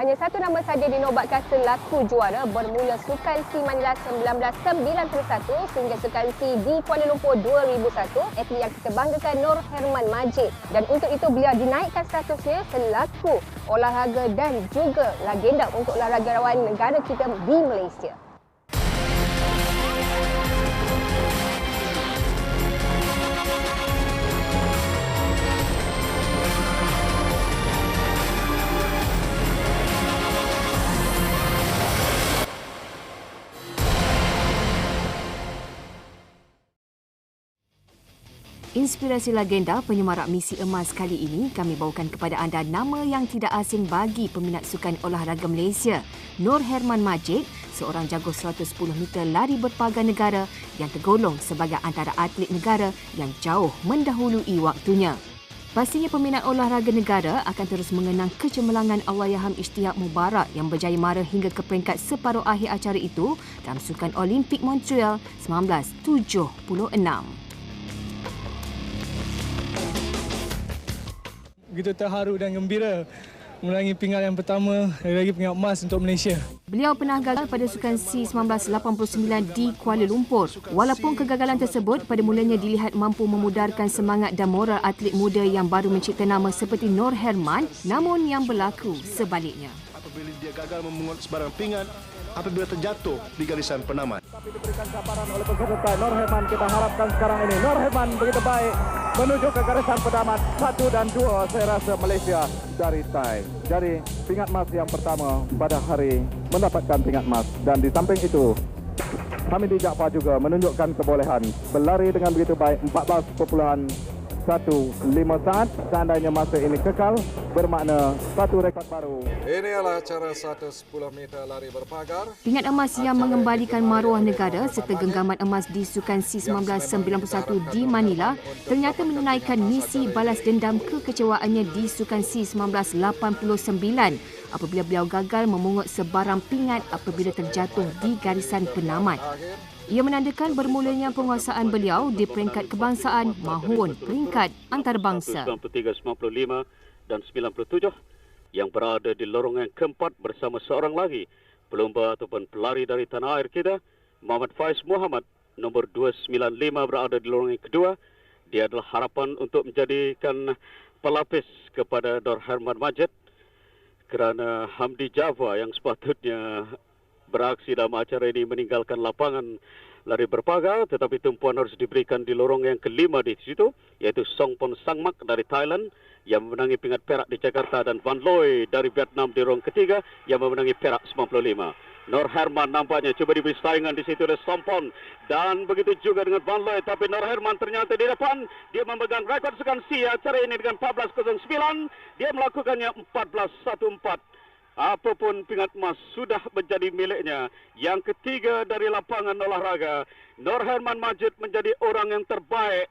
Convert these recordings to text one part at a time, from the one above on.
Hanya satu nama saja dinobatkan selaku juara bermula Sukan SEA Manila 1991 sehingga Sukan SEA di Kuala Lumpur 2001. Atlet yang kita banggakan Nur Herman Majid. Dan untuk itu beliau dinaikkan statusnya selaku olahraga dan juga legenda untuk olahragawan negara kita di Malaysia. Inspirasi legenda penyemarak misi emas kali ini kami bawakan kepada anda nama yang tidak asing bagi peminat sukan olahraga Malaysia. Nur Herman Majid, seorang jago 110 meter lari berpagar negara yang tergolong sebagai antara atlet negara yang jauh mendahului waktunya. Pastinya peminat olahraga negara akan terus mengenang kecemerlangan Allahyarham Ishtiaq Mubarak yang berjaya mara hingga ke peringkat separuh akhir acara itu dalam Sukan Olimpik Montreal 1976. Begitu terharu dan gembira menangi pingat yang pertama, lagi pingat emas untuk Malaysia. Beliau pernah gagal pada Sukan SEA 1989 di Kuala Lumpur. Walaupun kegagalan tersebut pada mulanya dilihat mampu memudarkan semangat dan moral atlet muda yang baru mencipta nama seperti Nur Herman, namun yang berlaku sebaliknya. Apabila dia gagal memungut sebarang pingat, apabila terjatuh di garisan penamat. Tapi diberikan cabaran oleh peserta Nur Herman, kita harapkan sekarang ini Nur Herman begitu baik menuju ke garisan penamat 1 dan 2. Saya rasa Malaysia dari Thai. Jadi pingat emas yang pertama pada hari mendapatkan pingat emas. Dan di samping itu Hamidi Jaafar juga menunjukkan kebolehan berlari dengan begitu baik 14.15 saat. Seandainya masa ini kekal bermakna satu rekod baru. Ini adalah acara 110 meter lari berpagar. Pingat emas yang mengembalikan maruah negara serta genggaman emas di Sukan SEA 1991 di Manila ternyata menunaikan misi balas dendam kekecewaannya di Sukan SEA 1989 apabila beliau gagal memungut sebarang pingat apabila terjatuh di garisan penamat. Ia menandakan bermulanya penguasaan beliau di peringkat kebangsaan maupun peringkat antarabangsa. 93, 95 dan 97 yang berada di lorong yang keempat bersama seorang lagi pelumba ataupun pelari dari tanah air kita, Muhammad Faiz Muhammad, nombor 295 berada di lorong yang kedua. Dia adalah harapan untuk menjadikan pelapis kepada Nur Herman Majid kerana Hamidi Jaafar yang sepatutnya beraksi dalam acara ini meninggalkan lapangan lari berpagar, tetapi tumpuan harus diberikan di lorong yang kelima di situ, iaitu Songpon Sangmak dari Thailand yang memenangi pingat perak di Jakarta dan Van Looy dari Vietnam di lorong ketiga yang memenangi perak 95. Nur Herman nampaknya cuba diberi saingan di situ oleh Songpon dan begitu juga dengan Van Looy, tapi Nur Herman ternyata di depan. Dia memegang rekod Sukan SEA acara ini dengan 14.09. Dia melakukannya 14.14. Apapun pingat emas sudah menjadi miliknya. Yang ketiga dari lapangan olahraga, Nur Herman Majid menjadi orang yang terbaik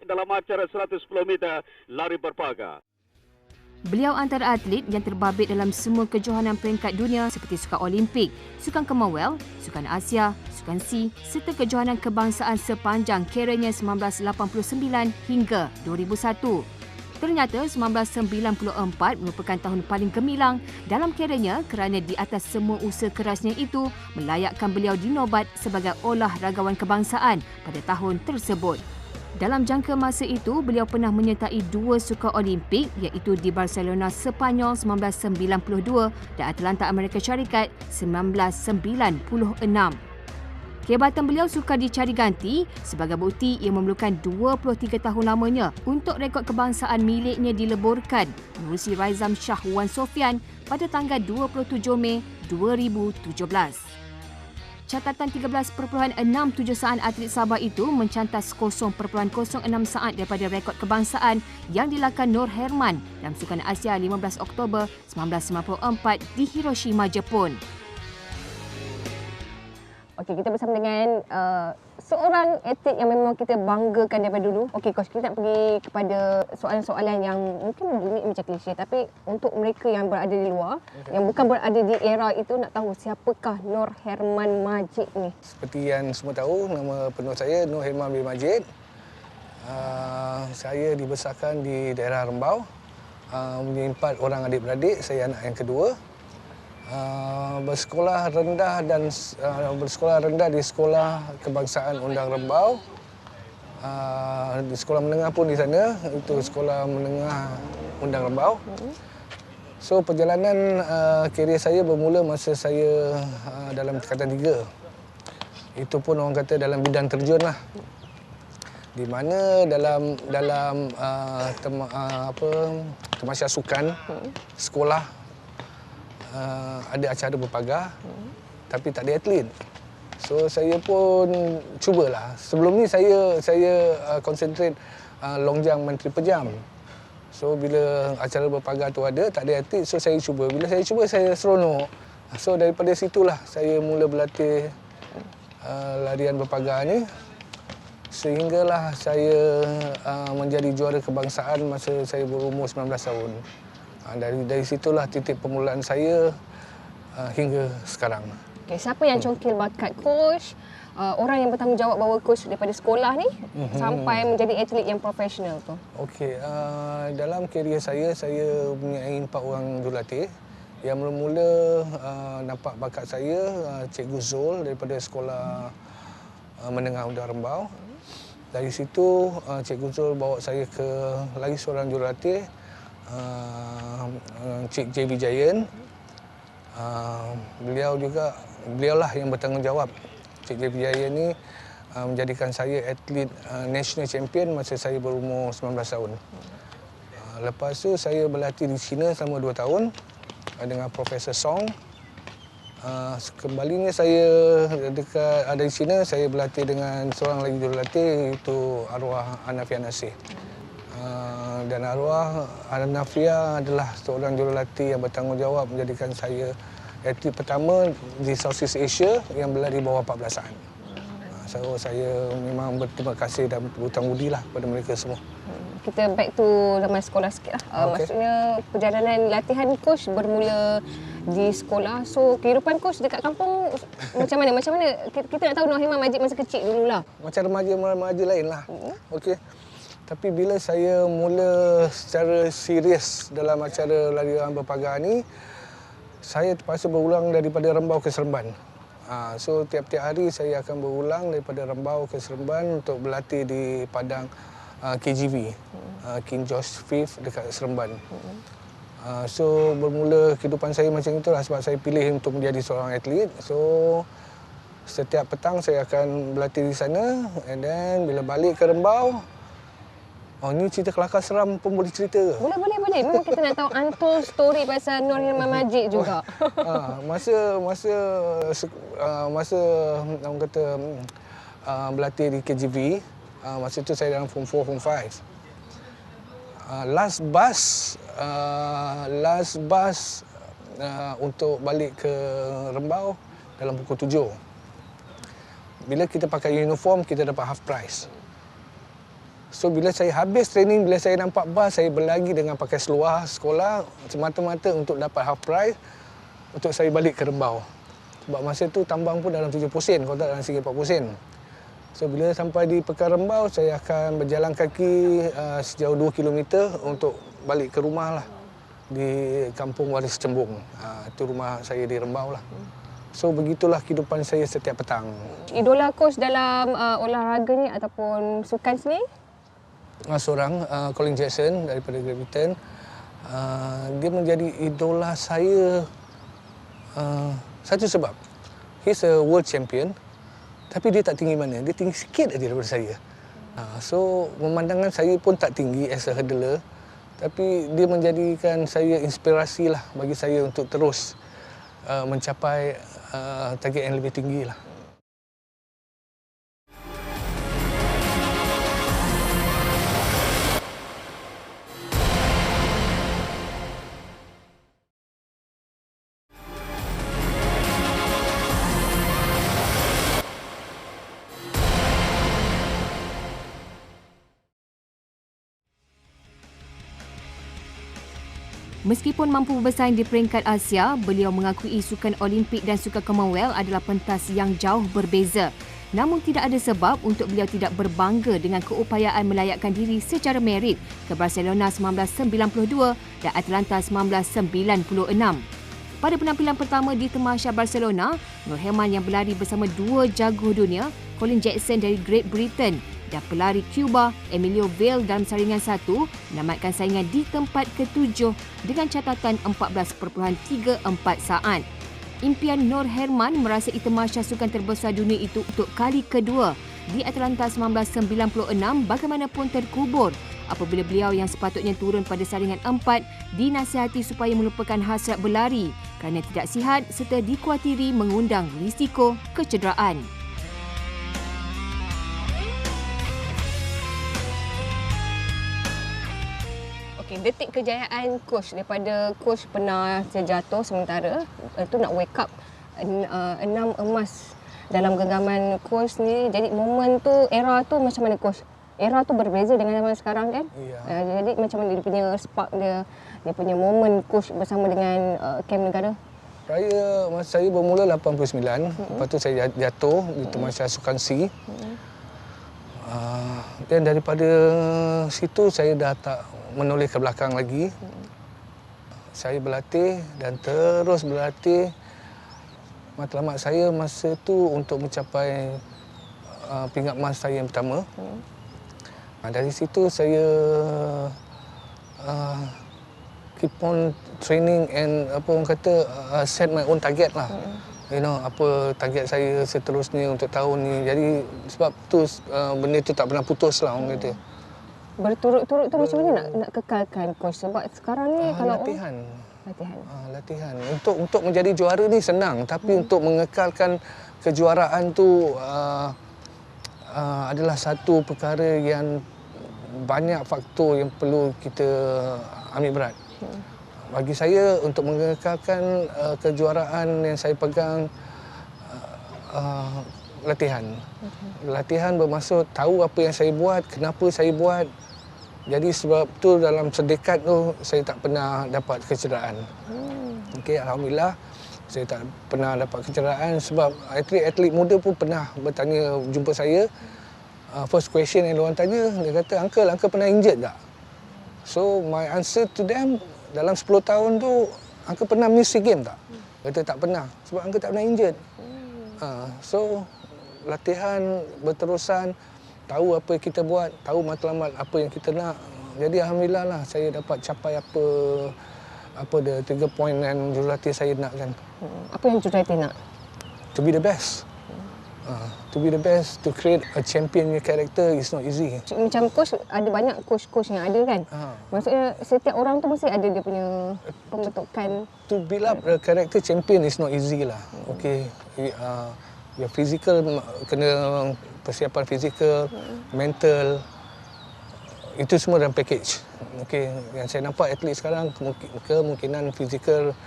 dalam acara 110 meter lari berpagar. Beliau antara atlet yang terbabit dalam semua kejohanan peringkat dunia seperti Sukan Olimpik, Sukan Commonwealth, Sukan Asia, Sukan SEA serta kejohanan kebangsaan sepanjang keranya 1989 hingga 2001. Ternyata 1994 merupakan tahun paling gemilang dalam keranya kerana di atas semua usaha kerasnya itu melayakkan beliau dinobat sebagai olahragawan kebangsaan pada tahun tersebut. Dalam jangka masa itu, beliau pernah menyertai 2 Sukan Olimpik iaitu di Barcelona, Sepanyol 1992 dan Atlanta, Amerika Syarikat 1996. Kehebatan beliau sukar dicari ganti sebagai bukti ia memerlukan 23 tahun lamanya untuk rekod kebangsaan miliknya dileburkan menerusi Raizam Shah Wan Sofian pada tanggal 27 Mei 2017. Catatan 13.67 saat atlet Sabah itu mencantas 0.06 saat daripada rekod kebangsaan yang dilakukan Nur Herman dalam Sukan Asia 15 Oktober 1994 di Hiroshima, Jepun. Okey, kita bersama dengan seorang atlet yang memang kita banggakan daripada dulu. Okey, Coach, kita nak pergi kepada soalan-soalan yang mungkin bunyi macam klise, tapi untuk mereka yang berada di luar, yang bukan berada di era itu, nak tahu siapakah Nur Herman Majid ni? Seperti yang semua tahu, nama penuh saya Nur Herman bin Majid. Saya dibesarkan di daerah Rembau. Mempunyai 4 orang adik-beradik, saya anak yang kedua. Bersekolah rendah di Sekolah Kebangsaan Undang Rembau. Di sekolah menengah pun di sana, itu Sekolah Menengah Undang Rembau. So perjalanan karier saya bermula masa saya dalam tingkatan 3. Itu pun orang kata dalam bidang terjun lah. Di mana dalam temasya sukan sekolah ada acara berpagar, tapi tak ada atlet. So saya pun cubalah. Sebelum ni saya concentrate long jump menteri pejam. So bila acara berpagar tu ada, tak ada atlet, so saya cuba. Bila saya cuba, saya seronok. So daripada situlah saya mula berlatih larian berpagar ni. Sehinggalah saya menjadi juara kebangsaan masa saya berumur 19 tahun. Dari situlah titik permulaan saya hingga sekarang. Okay, siapa yang congkil bakat coach, orang yang bertanggungjawab bawa coach daripada sekolah ni sampai menjadi atlet yang profesional tu? Okey, dalam karier saya mempunyai 4 orang jurulatih. Yang mula-mula nampak bakat saya, Cikgu Zul daripada Sekolah Menengah Undang Rembau. Dari situ, Cikgu Zul bawa saya ke lagi seorang jurulatih, Cik J. Vijayan. Beliaulah yang bertanggungjawab. Cik J. Vijayan ni menjadikan saya atlet national champion masa saya berumur 19 tahun. Lepas tu saya berlatih di China selama 2 tahun dengan Profesor Song. Kembalinya saya ada di China, saya berlatih dengan seorang lagi jurulatih, iaitu arwah Anafia Nasir. Dan arwah Anafia adalah seorang jurulatih yang bertanggungjawab menjadikan saya atlet pertama di Southeast Asia yang berlari bawah 14 saat. So saya memang berterima kasih dan berhutang budi lah kepada mereka semua. Kita back to zaman sekolah sikit lah. Okay. Maksudnya perjalanan latihan coach bermula di sekolah. So kehidupan coach dekat kampung macam mana? Kita nak tahu Nur Herman Majid masa kecil dululah. Macam remaja lain lah. Okey. Tapi bila saya mula secara serius dalam acara larian berpagar ni, saya terpaksa berulang daripada Rembau ke Seremban. So tiap-tiap hari saya akan berulang daripada Rembau ke Seremban untuk berlatih di padang KGV, King George V dekat Seremban. So bermula kehidupan saya macam itulah sebab saya pilih untuk menjadi seorang atlet. So setiap petang saya akan berlatih di sana, and then bila balik ke Rembau, ni cerita kelakar seram pun boleh cerita ke? Boleh. Memang kita nak tahu untold story pasal Nur Herman Majid juga. Masa orang kata berlatih di KGV, masa itu saya dalam form 4, form 5. Last bus untuk balik ke Rembau dalam pukul 7. Bila kita pakai uniform, kita dapat half price. So bila saya habis training, bila saya nampak bas, saya berlagi dengan pakai seluar sekolah semata-mata untuk dapat half price untuk saya balik ke Rembau. Sebab masa tu tambang pun dalam 70 sen, kalau tak dalam RM40 sen. So bila sampai di Pekan Rembau, saya akan berjalan kaki sejauh 2 km untuk balik ke rumah lah, di Kampung Waris Cembung. Itu rumah saya di Rembau lah. So begitulah kehidupan saya setiap petang. Idola coach dalam olahraga ni ataupun sukan sini? Seorang Colin Jackson daripada Great Britain. Dia menjadi idola saya satu sebab he's a world champion, tapi dia tak tinggi mana, dia tinggi sikit aja daripada saya. So pemandangan saya pun tak tinggi as a hurdler, tapi dia menjadikan saya inspirasi lah bagi saya untuk terus mencapai target yang lebih tinggi lah. Meskipun mampu bersaing di peringkat Asia, beliau mengakui sukan Olimpik dan sukan Commonwealth adalah pentas yang jauh berbeza. Namun tidak ada sebab untuk beliau tidak berbangga dengan keupayaan melayakkan diri secara merit ke Barcelona 1992 dan Atlanta 1996. Pada penampilan pertama di Tamasya Barcelona, Nur Herman yang berlari bersama dua jago dunia, Colin Jackson dari Great Britain dan pelari Cuba Emilio Vail dalam saringan 1 menamatkan saingan di tempat ke-7 dengan catatan 14.34 saat. Impian Nur Herman merasai Tamasya sukan terbesar dunia itu untuk kali kedua di Atlanta 1996 bagaimanapun terkubur apabila beliau yang sepatutnya turun pada saringan 4 dinasihati supaya melupakan hasrat berlari kerana tidak sihat serta dikuatiri mengundang risiko kecederaan. Okey, detik kejayaan coach daripada coach pernah terjatuh sementara itu nak wake up 6 emas dalam genggaman coach ni. Jadi momen tu, era tu macam mana coach? Era tu berbeza dengan zaman sekarang kan? Ya. Jadi macam mana dia punya spark dia punya momen coach bersama dengan Kem Negara? Masa saya bermula 89, lepas tu saya jatuh di Tamasya Sukan C. Dan daripada situ saya dah tak menoleh ke belakang lagi. Saya berlatih dan terus berlatih. Matlamat saya masa tu untuk mencapai pingat emas saya yang pertama. Dari situ saya keep on training and apa orang kata set my own target lah. You know, apa target saya seterusnya untuk tahun ni. Jadi sebab tu benda tu tak pernah putus lah orang kata. Berturut-turut tu macam mana nak kekalkan coach? Sebab sekarang ni kalau latihan. Untuk menjadi juara ni senang, tapi untuk mengekalkan kejuaraan tu adalah satu perkara yang banyak faktor yang perlu kita ambil berat. Bagi saya untuk mengekalkan kejuaraan yang saya pegang, latihan. Latihan bermaksud tahu apa yang saya buat, kenapa saya buat. Jadi sebab tu dalam sedekat tu saya tak pernah dapat kecederaan. Okey, alhamdulillah saya tak pernah dapat kecederaan sebab atlet-atlet muda pun pernah bertanya jumpa saya. First question yang diorang tanya, dia kata, Uncle pernah injured tak? So my answer to them, dalam 10 tahun tu, Uncle pernah miss SEA Games tak? Kata tak pernah, sebab Uncle tak pernah injured. So latihan berterusan, tahu apa yang kita buat, tahu matlamat apa yang kita nak. Jadi alhamdulillah lah saya dapat capai apa dia 3 poin yang jurulatih saya nak kan. Apa yang jurulatih nak? To be the best. To be the best, to create a champion character is not easy. Macam coach, ada banyak coach-coach yang ada kan? Maksudnya setiap orang tu mesti ada dia punya pembentukan. To build up a character champion is not easy lah. Okay, your physical, kena persiapan fizikal, mental, itu semua dalam package. Okay, yang saya nampak atlet sekarang kemungkinan fizikal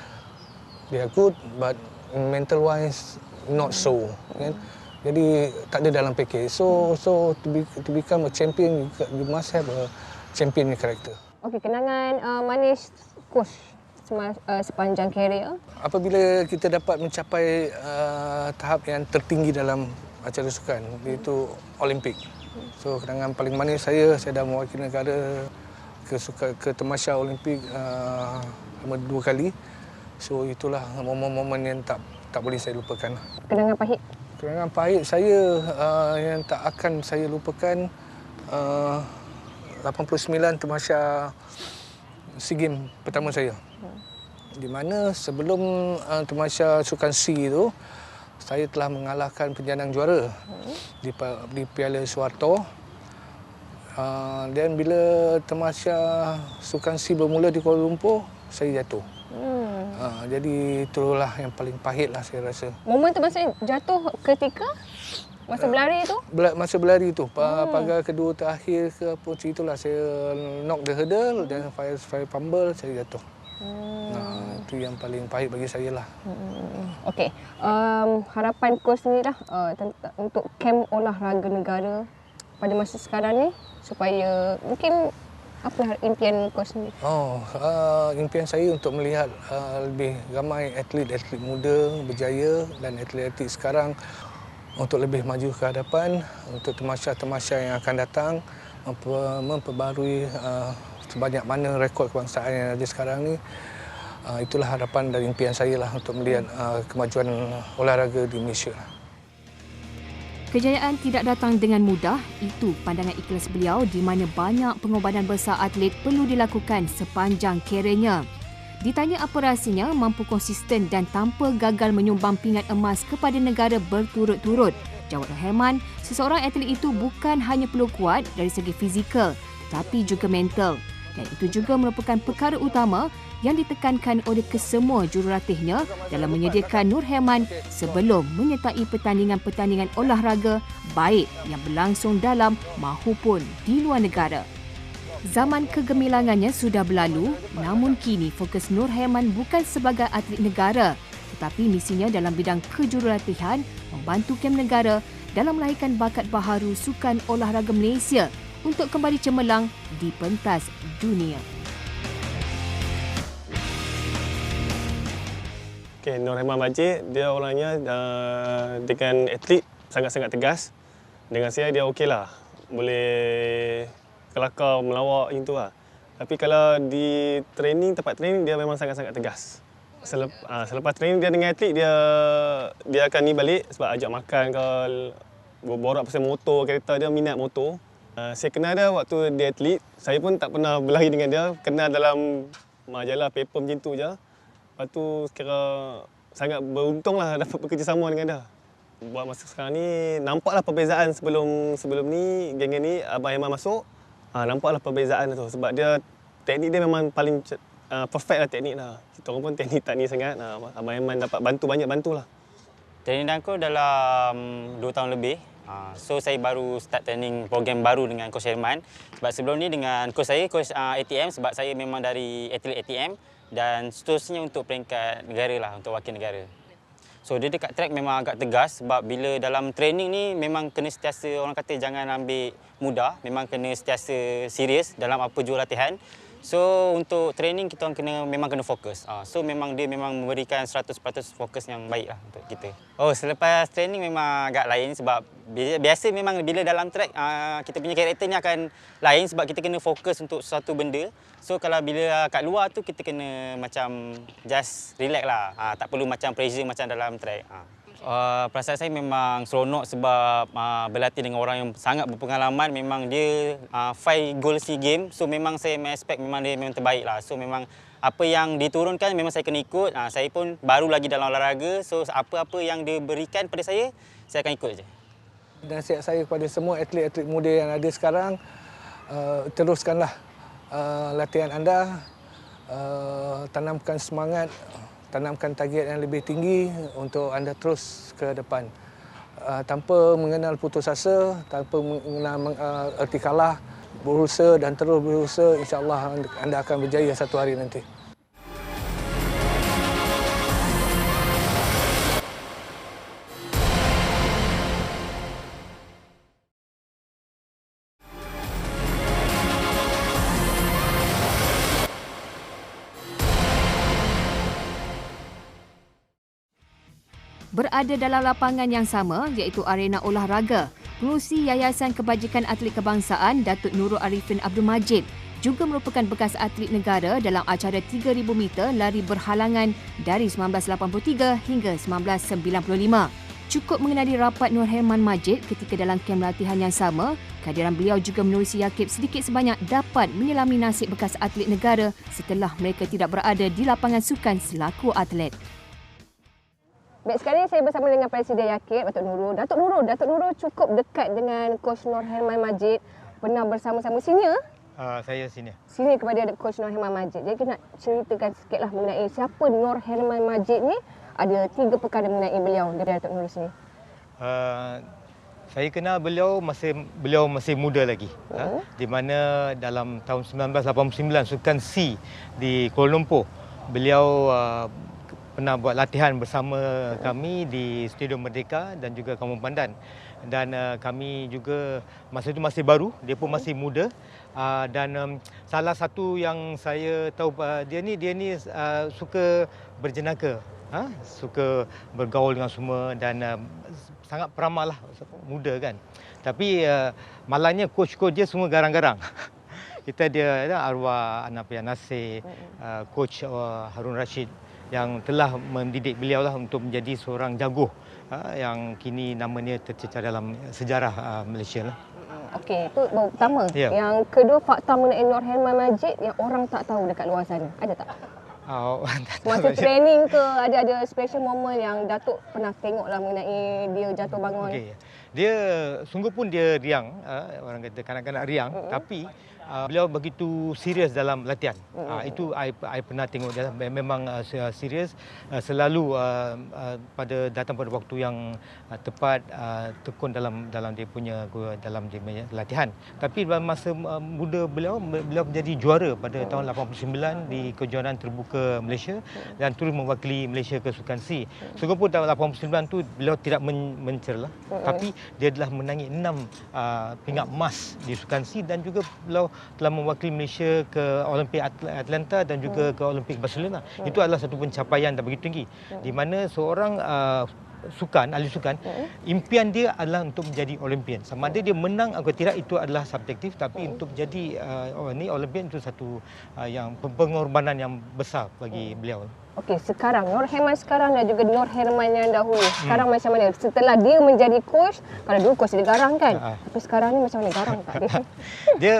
they are good, but mental wise not so. Kan? Jadi tak ada dalam package. So to become a champion, you must have a champion character. Okey, kenangan manis coach sepanjang karier. Apabila kita dapat mencapai tahap yang tertinggi dalam acara sukan, iaitu Olimpik. So kenangan paling manis saya dah mewakili negara ke Tamasya Olimpik 2 kali. So itulah momen-momen yang tak boleh saya lupakan. Kenangan pahit? Kenangan pahit saya yang tak akan saya lupakan 89 Tamasya SEA Games pertama saya. Di mana sebelum Tamasya Sukan C itu, saya telah mengalahkan penyandang juara di Piala Suharto. Dan bila Tamasya Sukan C bermula di Kuala Lumpur, saya jatuh. Jadi itulah yang paling pahit lah saya rasa. Momen tu masa jatuh ketika masa berlari tu? Masa berlari tu, pagar kedua terakhir ke apa itulah saya knock the hurdle dan fire fumble, saya jatuh. Itu yang paling pahit bagi saya lah. Okey, harapan coach ni lah untuk kamp olahraga negara pada masa sekarang ni supaya mungkin apa impian coach ni? Impian saya untuk melihat lebih ramai atlet-atlet muda berjaya dan atlet-atlet sekarang untuk lebih maju ke hadapan untuk Tamasya-Tamasya yang akan datang, memperbarui sebanyak mana rekod kebangsaan yang ada sekarang ni. Itulah harapan dan impian saya lah untuk melihat kemajuan olahraga di Malaysia. Kejayaan tidak datang dengan mudah, itu pandangan ikhlas beliau di mana banyak pengorbanan besar atlet perlu dilakukan sepanjang kerjanya. Ditanya apa rahsianya mampu konsisten dan tanpa gagal menyumbang pingat emas kepada negara berturut-turut, jawab Nur Herman, seseorang atlet itu bukan hanya perlu kuat dari segi fizikal, tapi juga mental. Dan itu juga merupakan perkara utama yang ditekankan oleh kesemua jurulatihnya dalam menyediakan Nur Herman sebelum menyertai pertandingan-pertandingan olahraga baik yang berlangsung dalam maupun di luar negara. Zaman kegemilangannya sudah berlalu, namun kini fokus Nur Herman bukan sebagai atlet negara, tetapi misinya dalam bidang kejurulatihan membantu kem negara dalam melahirkan bakat baharu sukan olahraga Malaysia untuk kembali cemerlang di pentas dunia. Nur Herman Majid, dia orangnya dengan atlet sangat-sangat tegas. Dengan saya dia okeylah. Boleh kelakar, melawak macam tu lah. Tapi kalau di training, tempat training dia memang sangat-sangat tegas. Selepas training dia dengan atlet, dia akan ni balik sebab ajak makan ke, borak pasal motor, kereta dia minat motor. Saya kenal dia waktu dia atlet. Saya pun tak pernah berlari dengan dia. Kenal dalam majalah, paper macam tu je. Lepas tu sekarang sangat beruntung lah dapat bekerjasama dengan dia. Buat masa sekarang ni, nampaklah perbezaan sebelum ni, geng ni, Abang Herman masuk. Nampaklah perbezaan tu sebab dia, teknik dia memang paling perfect lah teknik lah. Kita orang pun teknik tak ni sangat. Abang Herman dapat bantu lah. Training aku dalam 2 tahun lebih. So saya baru start training program baru dengan Coach Herman. Sebab sebelum ni dengan Coach saya, Coach ATM, sebab saya memang dari atlet ATM dan seterusnya untuk peringkat negara lah, untuk wakil negara. So dia dekat track memang agak tegas sebab bila dalam training ni memang kena sentiasa, orang kata jangan ambil mudah, memang kena sentiasa serius dalam apa jua latihan. So untuk training kita orang memang kena fokus. So memang dia memang memberikan 100% fokus yang baik lah untuk kita. Oh, selepas training memang agak lain sebab biasa memang bila dalam track kita punya karakter ni akan lain sebab kita kena fokus untuk sesuatu benda. So kalau bila kat luar tu kita kena macam just relax lah. Tak perlu macam pressure macam dalam track. Perasaan saya memang seronok sebab berlatih dengan orang yang sangat berpengalaman. Memang dia 5 goal SEA Games. So memang saya expect memang dia memang terbaik lah. So memang apa yang diturunkan memang saya kena ikut. Saya pun baru lagi dalam olahraga. So apa-apa yang dia berikan pada saya akan ikut je. Nasihat saya kepada semua atlet-atlet muda yang ada sekarang, teruskanlah latihan anda, tanamkan semangat, tanamkan target yang lebih tinggi untuk anda terus ke depan. Tanpa mengenal putus asa, tanpa mengenal erti kalah, berusaha dan terus berusaha, insya-Allah anda akan berjaya satu hari nanti. Berada dalam lapangan yang sama iaitu arena olahraga, pengurusi Yayasan Kebajikan Atlet Kebangsaan Datuk Nurul Arifin Abdul Majid juga merupakan bekas atlet negara dalam acara 3,000 meter lari berhalangan dari 1983 hingga 1995. Cukup mengenali rapat Nur Herman Majid ketika dalam kem latihan yang sama, kehadiran beliau juga menerusi yakib sedikit sebanyak dapat menyelami nasib bekas atlet negara setelah mereka tidak berada di lapangan sukan selaku atlet. Baik, sekarang saya bersama dengan Presiden Yakib, Datuk Nurul. Datuk Nurul cukup dekat dengan Coach Nur Herman Majid. Pernah bersama-sama senior? Saya senior. Senior kepada Coach Nur Herman Majid. Jadi kita nak ceritakan sikitlah mengenai siapa Nur Herman Majid ni. Ada 3 perkara mengenai beliau dari Datuk Nurul sini. Saya kenal beliau masih muda lagi. Di mana dalam tahun 1989 Sukan SEA di Kuala Lumpur, beliau pernah buat latihan bersama kami di Stadium Merdeka dan juga Kampung Pandan. Dan kami juga masa itu masih baru, dia pun masih muda. Dan salah satu yang saya tahu dia ni suka berjenaka, suka bergaul dengan semua dan sangat peramal lah, muda kan. Tapi malangnya coach dia semua garang-garang. kita ada arwah Anapian Nasir, coach Harun Rashid yang telah mendidik beliau lah untuk menjadi seorang jago yang kini namanya tercecar dalam sejarah Malaysia lah. Okey, itu baru pertama. Ya. Yang kedua, fakta mengenai Nur Herman Majid yang orang tak tahu dekat luar sana. Ada tak? Masa training ke, ada special moment yang Datuk pernah tengok lah mengenai dia jatuh bangun? Okay. Dia sungguh pun dia riang, orang kata kanak-kanak riang, tapi beliau begitu serius dalam latihan. Itu I pernah tengok dia memang serius, selalu datang pada waktu yang tepat, tekun dalam dia punya latihan. Tapi dalam masa muda beliau menjadi juara pada tahun 89 di kejuaraan terbuka Malaysia dan terus mewakili Malaysia ke Sukan C. Sungguh pun tahun 89 tu beliau tidak mencerlah, tapi dia telah menangi 6 pingat emas di Sukan C dan juga beliau telah mewakili Malaysia ke Olimpik Atlanta dan juga ke Olimpik Barcelona. Itu adalah satu pencapaian yang begitu tinggi, di mana seorang ahli sukan, impian dia adalah untuk menjadi Olimpian. Sama ada dia menang atau tidak itu adalah subjektif, tapi untuk menjadi Olimpian itu satu yang pengorbanan yang besar bagi beliau. Okey, sekarang Nur Herman sekarang dan juga Nur Herman yang dahulu. Sekarang macam mana? Setelah dia menjadi coach, kalau dulu coach dia garang kan? Tapi sekarang ni macam mana, garang tak dia? Dia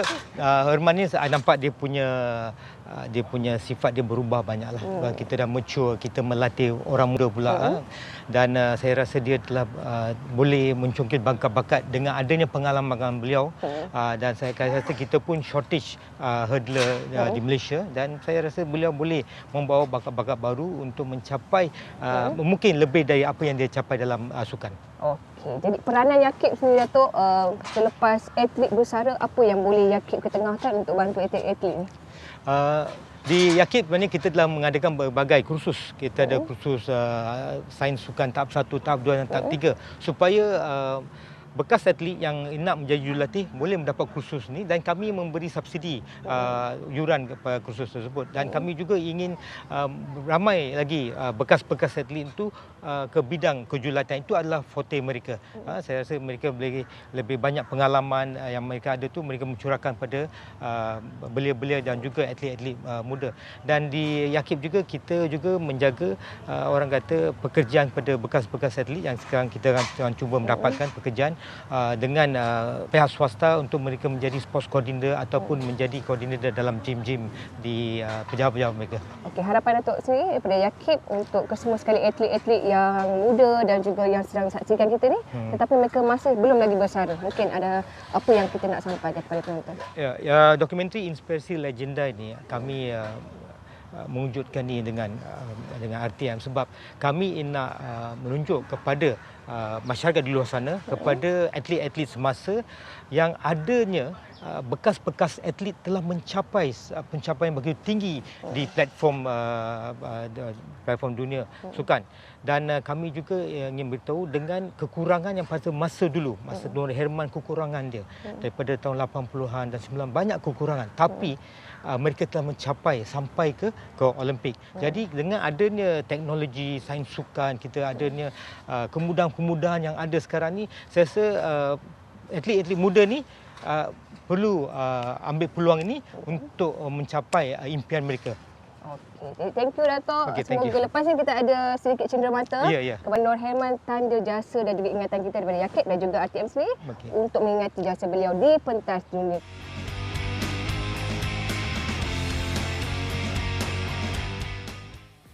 Herman ni saya nampak dia punya sifat dia berubah banyaklah. Kita dah mature, kita melatih orang muda pula. Dan saya rasa dia telah boleh mencungkil bakat-bakat dengan adanya pengalaman beliau. Dan saya rasa kita pun shortage hurdler di Malaysia, dan saya rasa beliau boleh membawa bakat-bakat baru untuk mencapai mungkin lebih dari apa yang dia capai dalam sukan. Okey, jadi peranan Yakib sendiri Datuk selepas atlet bersara, apa yang boleh Yakib ketengahkan untuk bantu atlet-atlet ni? Di Yakib sebenarnya kita telah mengadakan berbagai kursus. Kita ada kursus sains sukan tahap 1, tahap 2 dan tahap 3 supaya bekas atlet yang nak menjadi jurulatih boleh mendapat kursus ni, dan kami memberi subsidi yuran kepada kursus tersebut. Dan kami juga ingin ramai lagi bekas-bekas atlet itu ke bidang kejurulatan. Itu adalah forte mereka. Saya rasa mereka lebih banyak pengalaman yang mereka ada tu mereka mencurahkan pada belia-belia dan juga atlet-atlet muda. Dan di Yakib juga kita juga menjaga orang kata pekerjaan pada bekas-bekas atlet yang sekarang kita akan cuba mendapatkan pekerjaan dengan pihak swasta untuk mereka menjadi sports coordinator ataupun menjadi koordinator dalam gym-gym di pejabat-pejabat mereka. Okey, harapan Datuk sendiri daripada Yakib untuk kesemua sekali atlet-atlet yang muda dan juga yang sedang saksikan kita ni, tetapi mereka masih belum lagi bersara. Mungkin ada apa yang kita nak sampaikan kepada penonton? Ya, dokumentari Inspirasi Legenda ini kami mewujudkan ini dengan RTM sebab kami nak menunjuk kepada masyarakat di luar sana, kepada atlet-atlet semasa yang adanya bekas-bekas atlet telah mencapai pencapaian begitu tinggi di platform dunia sukan. Dan kami juga ingin beritahu dengan kekurangan yang pada masa dulu, masa Nur Herman, kekurangan dia daripada tahun 80-an dan 90-an banyak kekurangan, tapi mereka telah mencapai sampai ke Olimpik. Jadi dengan adanya teknologi sains sukan, kita adanya kemudahan-kemudahan yang ada sekarang ni, saya rasa atlet-atlet muda ni perlu ambil peluang ini untuk mencapai impian mereka. Okey, thank you Datuk. Semoga lepas ni kita ada sedikit cenderamata kepada Nur Herman, tanda jasa dan juga ingatan kita daripada Yakib dan juga RTM sendiri untuk mengingati jasa beliau di pentas dunia.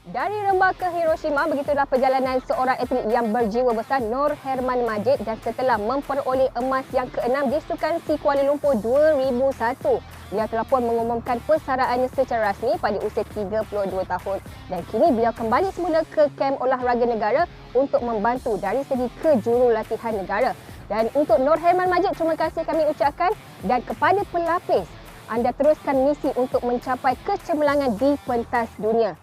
Dari Rembah ke Hiroshima, begitulah perjalanan seorang atlet yang berjiwa besar, Nur Herman Majid, dan setelah memperoleh emas yang ke-6 di Sukan C Kuala Lumpur 2001, dia telah pun mengumumkan persaraannya secara rasmi pada usia 32 tahun. Dan kini beliau kembali semula ke kem olahraga negara untuk membantu dari segi kejurulatihan negara. Dan untuk Nur Herman Majid, terima kasih kami ucapkan, dan kepada pelapis, anda teruskan misi untuk mencapai kecemerlangan di pentas dunia.